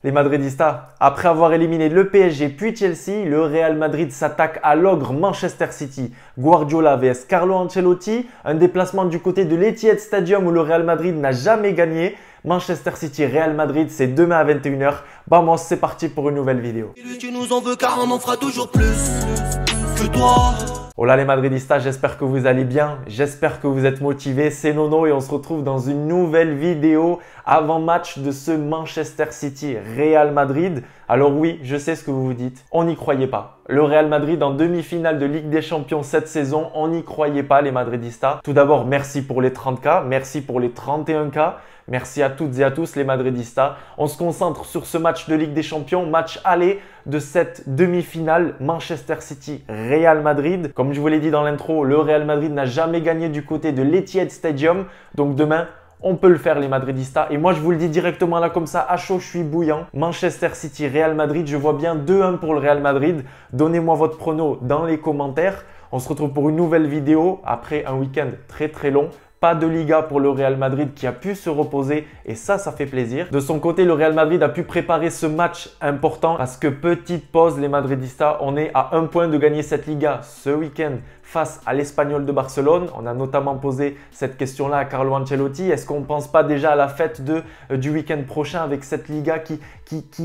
Les Madridistas, après avoir éliminé le PSG puis Chelsea, le Real Madrid s'attaque à l'ogre Manchester City. Guardiola vs Carlo Ancelotti, un déplacement du côté de l'Etihad Stadium où le Real Madrid n'a jamais gagné. Manchester City, Real Madrid, c'est demain à 21 h. Vamos, c'est parti pour une nouvelle vidéo. Tu nous en veux car on en fera toujours plus que toi. Hola les Madridistas, j'espère que vous allez bien, j'espère que vous êtes motivés, c'est Nono et on se retrouve dans une nouvelle vidéo avant match de ce Manchester City Real Madrid. Alors oui, je sais ce que vous vous dites, on n'y croyait pas. Le Real Madrid en demi-finale de Ligue des Champions cette saison, on n'y croyait pas les Madridistas. Tout d'abord, merci pour les 30K, merci pour les 31K. Merci à toutes et à tous les Madridistas. On se concentre sur ce match de Ligue des Champions, match aller de cette demi-finale Manchester City-Real Madrid. Comme je vous l'ai dit dans l'intro, le Real Madrid n'a jamais gagné du côté de l'Etihad Stadium. Donc demain, on peut le faire les Madridistas. Et moi, je vous le dis directement là comme ça, à chaud, je suis bouillant. Manchester City-Real Madrid, je vois bien 2-1 pour le Real Madrid. Donnez-moi votre prono dans les commentaires. On se retrouve pour une nouvelle vidéo après un week-end très long. Pas de Liga pour le Real Madrid qui a pu se reposer et ça fait plaisir. De son côté, le Real Madrid a pu préparer ce match important parce que petite pause les Madridistas, on est à 1 point de gagner cette Liga ce week-end face à l'Espagnol de Barcelone. On a notamment posé cette question-là à Carlo Ancelotti. Est-ce qu'on ne pense pas déjà à la fête du week-end prochain avec cette Liga qui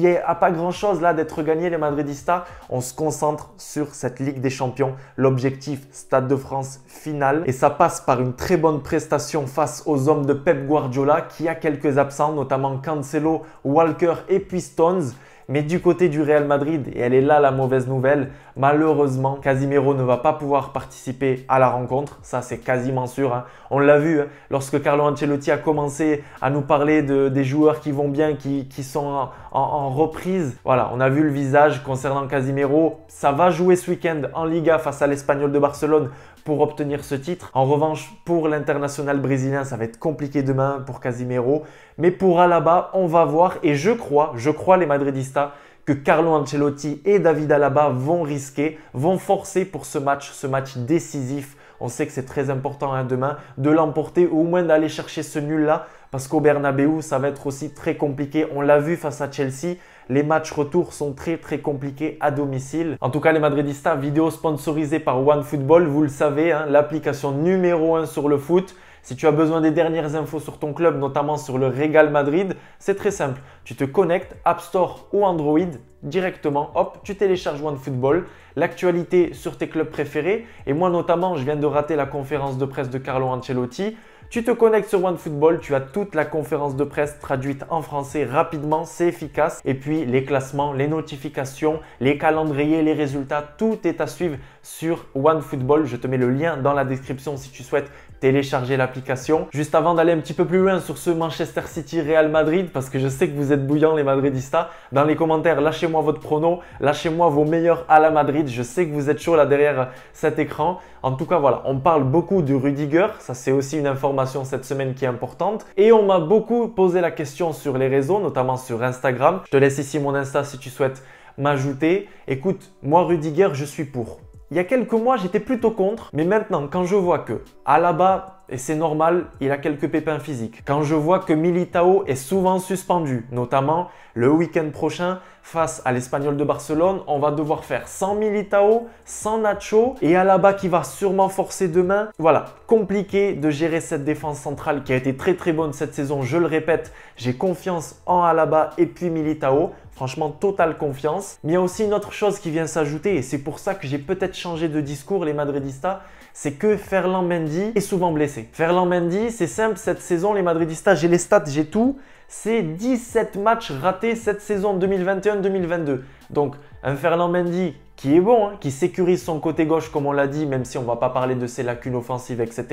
est à pas grand-chose là d'être gagnée les Madridistas? On se concentre sur cette Ligue des Champions. L'objectif, Stade de France finale. Et ça passe par une très bonne prestation face aux hommes de Pep Guardiola qui a quelques absents, notamment Cancelo, Walker et puis Stones. Mais du côté du Real Madrid, et elle est là la mauvaise nouvelle, malheureusement, Casemiro ne va pas pouvoir participer à la rencontre. Ça, c'est quasiment sûr. Hein. On l'a vu lorsque Carlo Ancelotti a commencé à nous parler des joueurs qui vont bien, qui sont en reprise. Voilà, on a vu le visage concernant Casemiro. Ça va jouer ce week-end en Liga face à l'Espagnol de Barcelone pour obtenir ce titre. En revanche, pour l'international brésilien, ça va être compliqué demain pour Casemiro. Mais pour Alaba, on va voir et je crois les Madridistas que Carlo Ancelotti et David Alaba vont risquer, vont forcer pour ce match décisif. On sait que c'est très important demain de l'emporter ou au moins d'aller chercher ce nul-là parce qu'au Bernabeu, ça va être aussi très compliqué. On l'a vu face à Chelsea. Les matchs retour sont très compliqués à domicile. En tout cas, les Madridistas, vidéo sponsorisée par OneFootball. Vous le savez, l'application numéro 1 sur le foot. Si tu as besoin des dernières infos sur ton club, notamment sur le Real Madrid, c'est très simple. Tu te connectes App Store ou Android directement, hop, tu télécharges OneFootball, l'actualité sur tes clubs préférés. Et moi notamment, je viens de rater la conférence de presse de Carlo Ancelotti. Tu te connectes sur OneFootball, tu as toute la conférence de presse traduite en français rapidement, c'est efficace. Et puis les classements, les notifications, les calendriers, les résultats, tout est à suivre sur OneFootball. Je te mets le lien dans la description si tu souhaites télécharger l'application. Juste avant d'aller un petit peu plus loin sur ce Manchester City Real Madrid, parce que je sais que vous êtes bouillants les Madridistas, dans les commentaires, lâchez-moi votre prono, lâchez-moi vos meilleurs à la Madrid. Je sais que vous êtes chaud là derrière cet écran. En tout cas, voilà, on parle beaucoup de Rudiger. Ça, c'est aussi une information cette semaine qui est importante. Et on m'a beaucoup posé la question sur les réseaux, notamment sur Instagram. Je te laisse ici mon Insta si tu souhaites m'ajouter. Écoute, moi Rudiger, je suis pour. Il y a quelques mois, j'étais plutôt contre, mais maintenant, quand je vois que Alaba, et c'est normal, il a quelques pépins physiques. Quand je vois que Militao est souvent suspendu, notamment le week-end prochain face à l'Espagnol de Barcelone, on va devoir faire sans Militao, sans Nacho et Alaba qui va sûrement forcer demain. Voilà, compliqué de gérer cette défense centrale qui a été très bonne cette saison. Je le répète, j'ai confiance en Alaba et puis Militao. Franchement, totale confiance. Mais il y a aussi une autre chose qui vient s'ajouter et c'est pour ça que j'ai peut-être changé de discours les Madridistas. C'est que Ferland Mendy est souvent blessé. Ferland Mendy, c'est simple, cette saison, les Madridistas, j'ai les stats, j'ai tout. C'est 17 matchs ratés cette saison 2021-2022. Donc, un Ferland Mendy qui est bon, qui sécurise son côté gauche comme on l'a dit, même si on ne va pas parler de ses lacunes offensives, etc.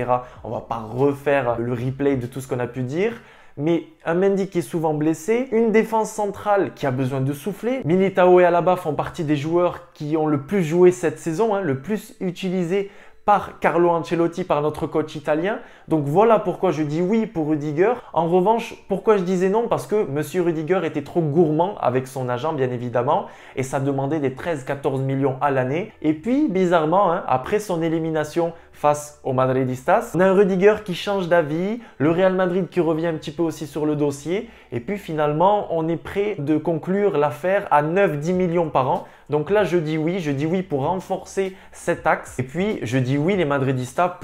On ne va pas refaire le replay de tout ce qu'on a pu dire. Mais un Mendy qui est souvent blessé, une défense centrale qui a besoin de souffler. Militao et Alaba font partie des joueurs qui ont le plus joué cette saison, le plus utilisé par Carlo Ancelotti, par notre coach italien. Donc voilà pourquoi je dis oui pour Rudiger. En revanche, pourquoi je disais non? Parce que Monsieur Rudiger était trop gourmand avec son agent, bien évidemment, et ça demandait des 13-14 millions à l'année. Et puis, bizarrement, après son élimination face aux Madridistas. On a un Rudiger qui change d'avis, le Real Madrid qui revient un petit peu aussi sur le dossier. Et puis finalement, on est prêt de conclure l'affaire à 9-10 millions par an. Donc là, je dis oui pour renforcer cet axe. Et puis, je dis oui les Madridistas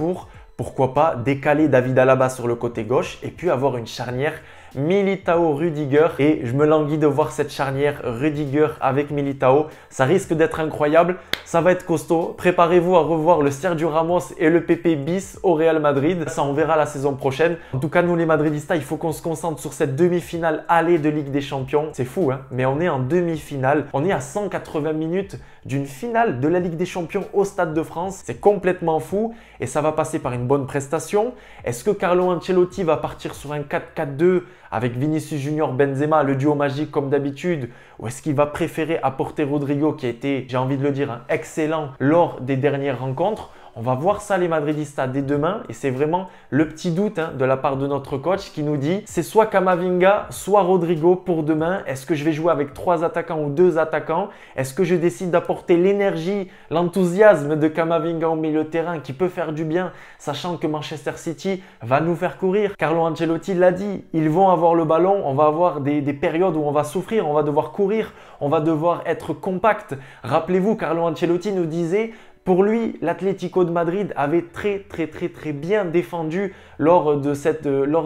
pourquoi pas décaler David Alaba sur le côté gauche et puis avoir une charnière Militao-Rudiger. Et je me languis de voir cette charnière Rudiger avec Militao. Ça risque d'être incroyable. Ça va être costaud. Préparez-vous à revoir le Sergio Ramos et le Pepe bis au Real Madrid. Ça, on verra la saison prochaine. En tout cas, nous les Madridistas, il faut qu'on se concentre sur cette demi-finale aller de Ligue des Champions. C'est fou, hein? Mais on est en demi-finale. On est à 180 minutes d'une finale de la Ligue des Champions au Stade de France. C'est complètement fou et ça va passer par une bonne prestation. Est-ce que Carlo Ancelotti va partir sur un 4-4-2 avec Vinicius Junior, Benzema, le duo magique comme d'habitude, ou est-ce qu'il va préférer apporter Rodrigo qui a été, j'ai envie de le dire, excellent lors des dernières rencontres? On va voir ça les Madridistas dès demain et c'est vraiment le petit doute de la part de notre coach qui nous dit c'est soit Camavinga, soit Rodrigo pour demain. Est-ce que je vais jouer avec 3 attaquants ou 2 attaquants? Est-ce que je décide d'apporter l'énergie, l'enthousiasme de Camavinga au milieu de terrain qui peut faire du bien sachant que Manchester City va nous faire courir? Carlo Ancelotti l'a dit, ils vont avoir le ballon, on va avoir des périodes où on va souffrir, on va devoir courir, on va devoir être compact. Rappelez-vous, Carlo Ancelotti nous disait pour lui, l'Atlético de Madrid avait très bien défendu lors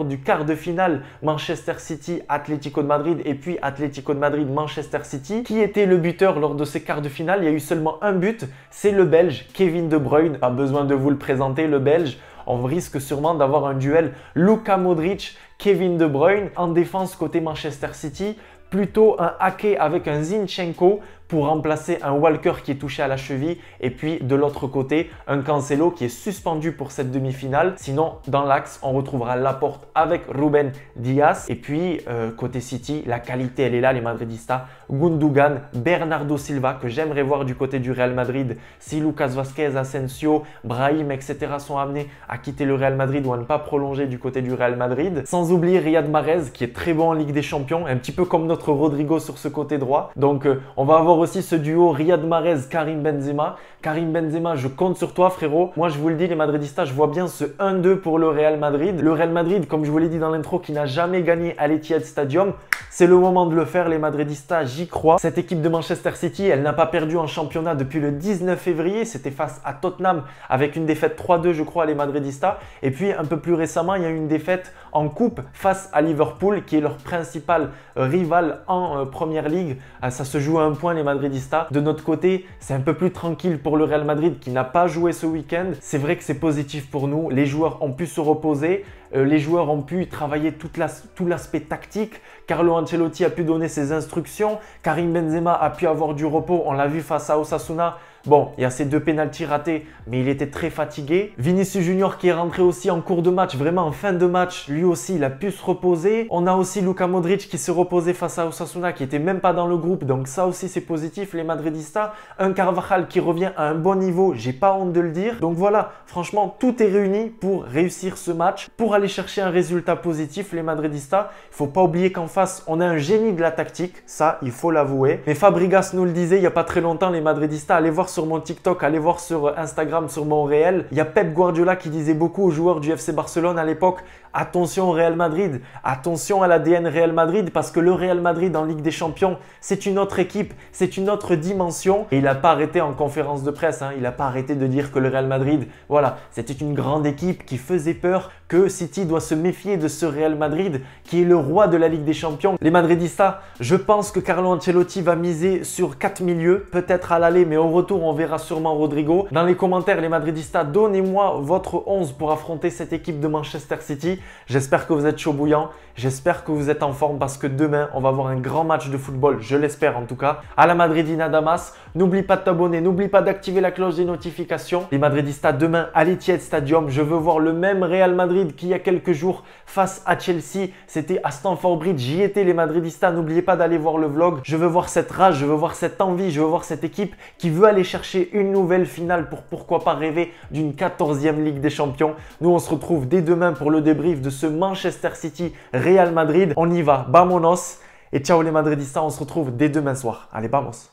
du quart de finale Manchester City-Atlético de Madrid et puis Atlético de Madrid-Manchester City. Qui était le buteur lors de ces quarts de finale? Il y a eu seulement un but, c'est le Belge Kevin De Bruyne. Pas besoin de vous le présenter, le Belge. On risque sûrement d'avoir un duel Luka Modric, Kevin De Bruyne en défense côté Manchester City. Plutôt un Ake avec un Zinchenko pour remplacer un Walker qui est touché à la cheville et puis de l'autre côté un Cancelo qui est suspendu pour cette demi-finale. Sinon dans l'axe on retrouvera Laporte avec Ruben Dias et puis côté City la qualité elle est là les Madridistas. Gundogan, Bernardo Silva que j'aimerais voir du côté du Real Madrid si Lucas Vazquez, Asensio, Brahim etc sont amenés à quitter le Real Madrid ou à ne pas prolonger du côté du Real Madrid. Sans oublier Riyad Mahrez qui est très bon en Ligue des Champions, un petit peu comme notre Rodrigo sur ce côté droit. Donc on va avoir aussi ce duo Riyad Mahrez, Karim Benzema. Karim Benzema, je compte sur toi frérot. Moi je vous le dis les Madridistas, je vois bien ce 1-2 pour le Real Madrid. Le Real Madrid, comme je vous l'ai dit dans l'intro, qui n'a jamais gagné à l'Etihad Stadium. C'est le moment de le faire les Madridistas, j'y crois. Cette équipe de Manchester City, elle n'a pas perdu en championnat depuis le 19 février. C'était face à Tottenham avec une défaite 3-2 je crois les Madridistas. Et puis un peu plus récemment, il y a eu une défaite en coupe face à Liverpool qui est leur principal rival en Première Ligue. Ça se joue à un point les Madridistas. De notre côté, c'est un peu plus tranquille pour le Real Madrid qui n'a pas joué ce week-end. C'est vrai que c'est positif pour nous. Les joueurs ont pu se reposer. Les joueurs ont pu travailler tout l'aspect tactique. Carlo Ancelotti a pu donner ses instructions. Karim Benzema a pu avoir du repos. On l'a vu face à Osasuna. Bon, il y a ces 2 pénaltys ratés, mais il était très fatigué. Vinicius Junior qui est rentré aussi en cours de match, vraiment en fin de match, lui aussi il a pu se reposer. On a aussi Luka Modric qui s'est reposé face à Osasuna, qui n'était même pas dans le groupe, donc ça aussi c'est positif les Madridistas. Un Carvajal qui revient à un bon niveau, j'ai pas honte de le dire. Donc voilà, franchement tout est réuni pour réussir ce match, pour aller chercher un résultat positif les Madridistas. Il faut pas oublier qu'en face on a un génie de la tactique, ça il faut l'avouer. Mais Fabregas nous le disait il y a pas très longtemps les Madridistas, allez voir sur mon TikTok, allez voir sur Instagram, sur mon réel. Il y a Pep Guardiola qui disait beaucoup aux joueurs du FC Barcelone à l'époque, attention au Real Madrid, attention à l'ADN Real Madrid parce que le Real Madrid en Ligue des Champions, c'est une autre équipe, c'est une autre dimension. Et il n'a pas arrêté en conférence de presse, il n'a pas arrêté de dire que le Real Madrid, voilà, c'était une grande équipe qui faisait peur, que City doit se méfier de ce Real Madrid qui est le roi de la Ligue des Champions. Les Madridistas, je pense que Carlo Ancelotti va miser sur 4 milieux, peut-être à l'aller, mais au retour, on verra sûrement Rodrigo. Dans les commentaires, les Madridistas, donnez-moi votre 11 pour affronter cette équipe de Manchester City. J'espère que vous êtes chaud bouillant, j'espère que vous êtes en forme parce que demain, on va avoir un grand match de football, je l'espère en tout cas. À la Madridina Damas, n'oublie pas de t'abonner, n'oublie pas d'activer la cloche des notifications. Les Madridistas, demain à l'Etihad Stadium, je veux voir le même Real Madrid qu'il y a quelques jours face à Chelsea. C'était à Stamford Bridge, j'y étais les Madridistas, n'oubliez pas d'aller voir le vlog. Je veux voir cette rage, je veux voir cette envie, je veux voir cette équipe qui veut aller chercher une nouvelle finale pour pourquoi pas rêver d'une 14e Ligue des Champions. Nous on se retrouve dès demain pour le débrief de ce Manchester City Real Madrid. On y va, vamonos et ciao les Madridistas, on se retrouve dès demain soir. Allez, vamos!